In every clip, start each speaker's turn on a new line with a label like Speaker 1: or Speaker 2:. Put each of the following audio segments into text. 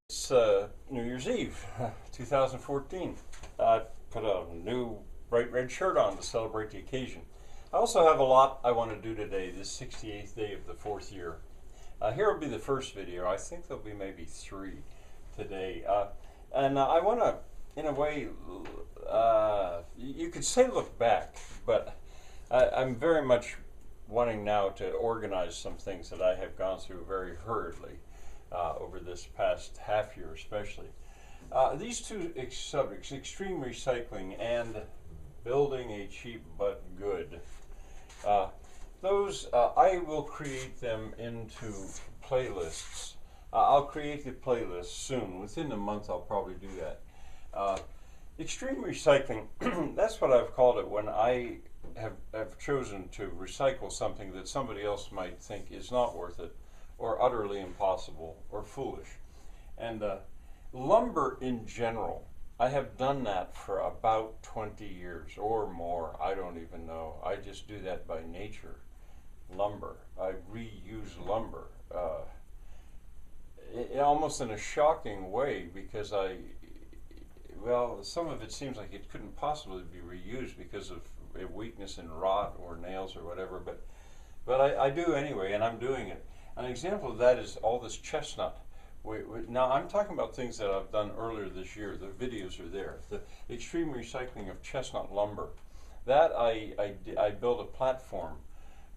Speaker 1: It's New Year's Eve, 2014. I put a new bright red shirt on to celebrate the occasion. I also have a lot I want to do today, this 68th day of the fourth year. Here will be the first video. I think there'll be maybe three today. And I want to, in a way, you could say look back, but I'm very much wanting now to organize some things that I have gone through very hurriedly. Over this past half year especially. These two subjects, extreme recycling and building a cheap but good, I will create them into playlists. I'll create the playlist soon. Within a month I'll probably do that. Extreme recycling, that's what I've called it when I have chosen to recycle something that somebody else might think is not worth it, or utterly impossible, or foolish. And lumber in general, I have done that for about 20 years or more. I don't even know. I just do that by nature. Lumber. I reuse lumber. Almost in a shocking way, because some of it seems like it couldn't possibly be reused because of a weakness in rot or nails or whatever, but I do anyway, and I'm doing it. An example of that is all this chestnut. Now I'm talking about things that I've done earlier this year. The videos are there. The extreme recycling of chestnut lumber. That I built a platform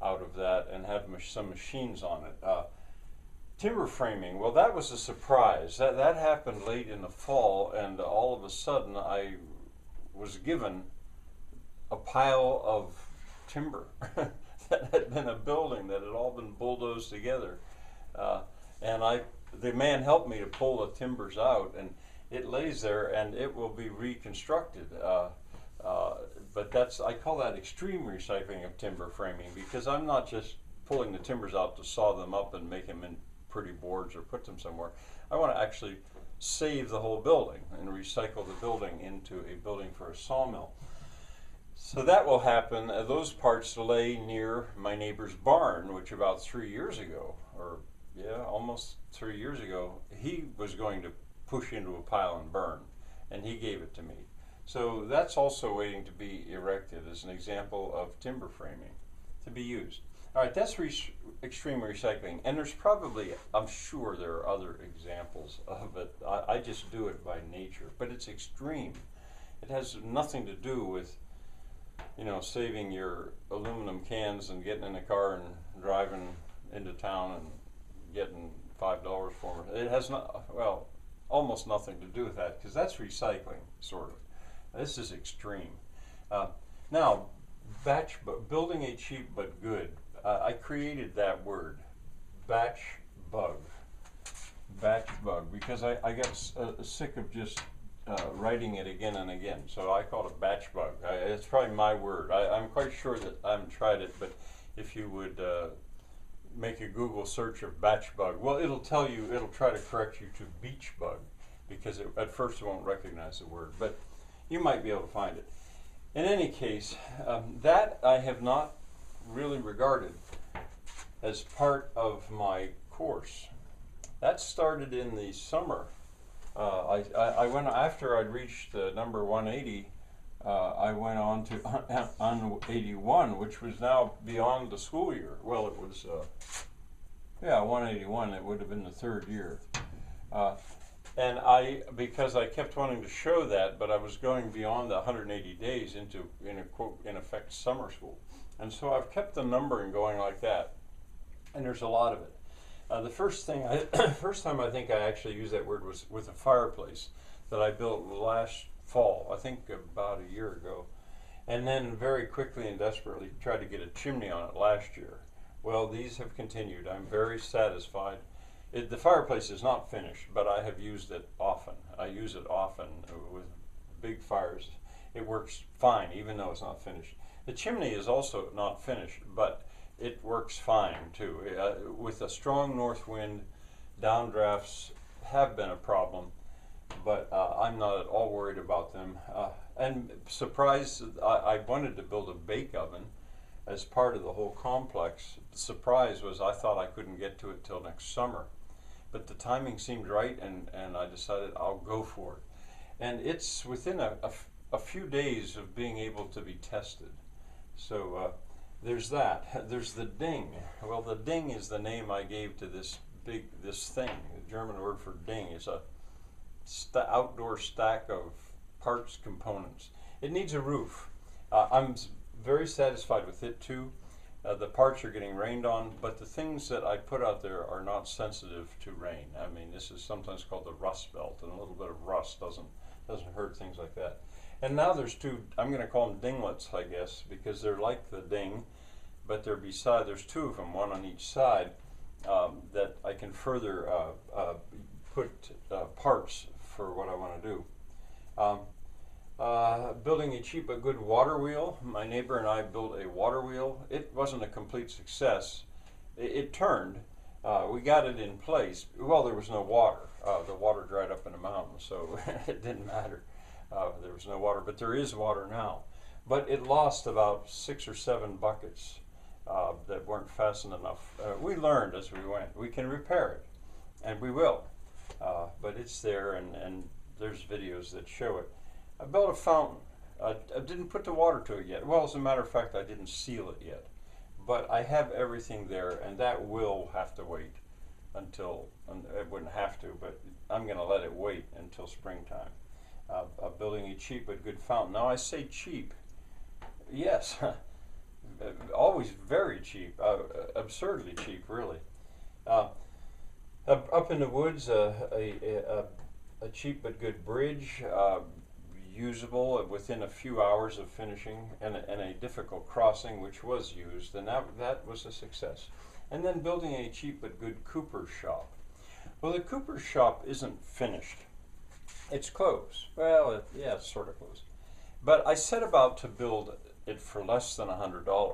Speaker 1: out of that and have some machines on it. Timber framing, well, that was a surprise. That happened late in the fall, and all of a sudden I was given a pile of timber. That had been a building that had all been bulldozed together, and the man helped me to pull the timbers out, and it lays there, and it will be reconstructed. But I call that extreme recycling of timber framing, because I'm not just pulling the timbers out to saw them up and make them in pretty boards or put them somewhere. I want to actually save the whole building and recycle the building into a building for a sawmill. So that will happen. Those parts lay near my neighbor's barn, which about 3 years ago, almost 3 years ago, he was going to push into a pile and burn, and he gave it to me. So that's also waiting to be erected as an example of timber framing to be used. All right, that's extreme recycling, and there's probably, I'm sure there are other examples of it. I just do it by nature, but it's extreme. It has nothing to do with saving your aluminum cans and getting in a car and driving into town and getting $5 for them. It has almost nothing to do with that, because that's recycling, sort of. This is extreme. Now, building a cheap but good. I created that word, Bachbug, because I got sick of just writing it again and again, so I call it Bachbug. It's probably my word. I'm quite sure that I haven't tried it, but if you would make a Google search of Bachbug, well, it'll try to correct you to beach bug, because at first it won't recognize the word, but you might be able to find it. In any case, that I have not really regarded as part of my course. That started in the summer. I went, after I'd reached number 180, I went on to 81, which was now beyond the school year. Well, it was 181. It would have been the third year. And because I kept wanting to show that, but I was going beyond the 180 days into, in effect, summer school. And so I've kept the numbering going like that, and there's a lot of it. The first time I think I actually used that word was with a fireplace that I built last fall, I think about a year ago, and then very quickly and desperately tried to get a chimney on it last year. Well, these have continued. I'm very satisfied. The fireplace is not finished, but I have used it often. I use it often with big fires. It works fine, even though it's not finished. The chimney is also not finished, but it works fine too. With a strong north wind, downdrafts have been a problem, but I'm not at all worried about them. And surprised, I wanted to build a bake oven as part of the whole complex. The surprise was I thought I couldn't get to it till next summer. but the timing seemed right, and I decided I'll go for it. And it's within a few days of being able to be tested. So there's that. There's the ding. Well, the ding is the name I gave to this thing. The German word for ding is a outdoor stack of parts components. It needs a roof. I'm very satisfied with it too. The parts are getting rained on, but the things that I put out there are not sensitive to rain. I mean, this is sometimes called the rust belt, and a little bit of rust doesn't hurt things like that. And now there's two, I'm going to call them dinglets, I guess, because they're like the ding, but they're beside, there's two of them, one on each side, that I can further put parts for what I want to do. Building a cheap but good water wheel. My neighbor and I built a water wheel. It wasn't a complete success. It turned. We got it in place. Well, there was no water. The water dried up in the mountains, so it didn't matter. There was no water, but there is water now. But it lost about 6 or 7 buckets that weren't fastened enough. We learned as we went. We can repair it, and we will. But it's there, and there's videos that show it. I built a fountain. I didn't put the water to it yet. Well, as a matter of fact, I didn't seal it yet. But I have everything there, and that will have to wait until, it wouldn't have to, but I'm going to let it wait until springtime. Building a cheap but good fountain. Now, I say cheap. Yes, always very cheap, absurdly cheap, really. Up in the woods, a cheap but good bridge, usable within a few hours of finishing, and a difficult crossing which was used, and that was a success. And then building a cheap but good cooper's shop. Well, the cooper's shop isn't finished. It's closed. Well, yeah, it's sort of closed. But I set about to build it for less than $100,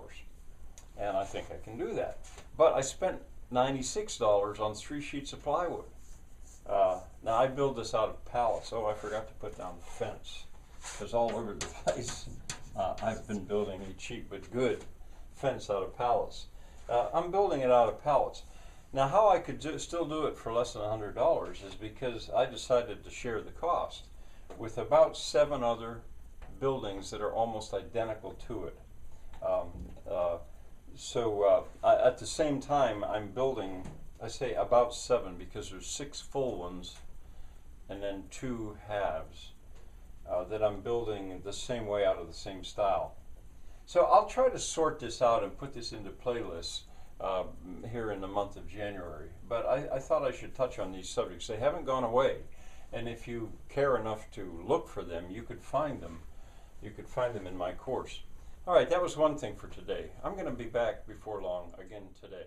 Speaker 1: and I think I can do that. But I spent $96 on 3 sheets of plywood. Now I build this out of pallets. Oh, I forgot to put down the fence, because all over the place I've been building a cheap but good fence out of pallets. I'm building it out of pallets. Now, how I could still do it for less than $100 is because I decided to share the cost with about 7 other buildings that are almost identical to it. At the same time, I'm building, I say about 7 because there's 6 full ones and then 2 halves that I'm building the same way out of the same style. So I'll try to sort this out and put this into playlists here in the month of January. But I thought I should touch on these subjects. They haven't gone away. And if you care enough to look for them, you could find them. You could find them in my course. All right, that was one thing for today. I'm going to be back before long again today.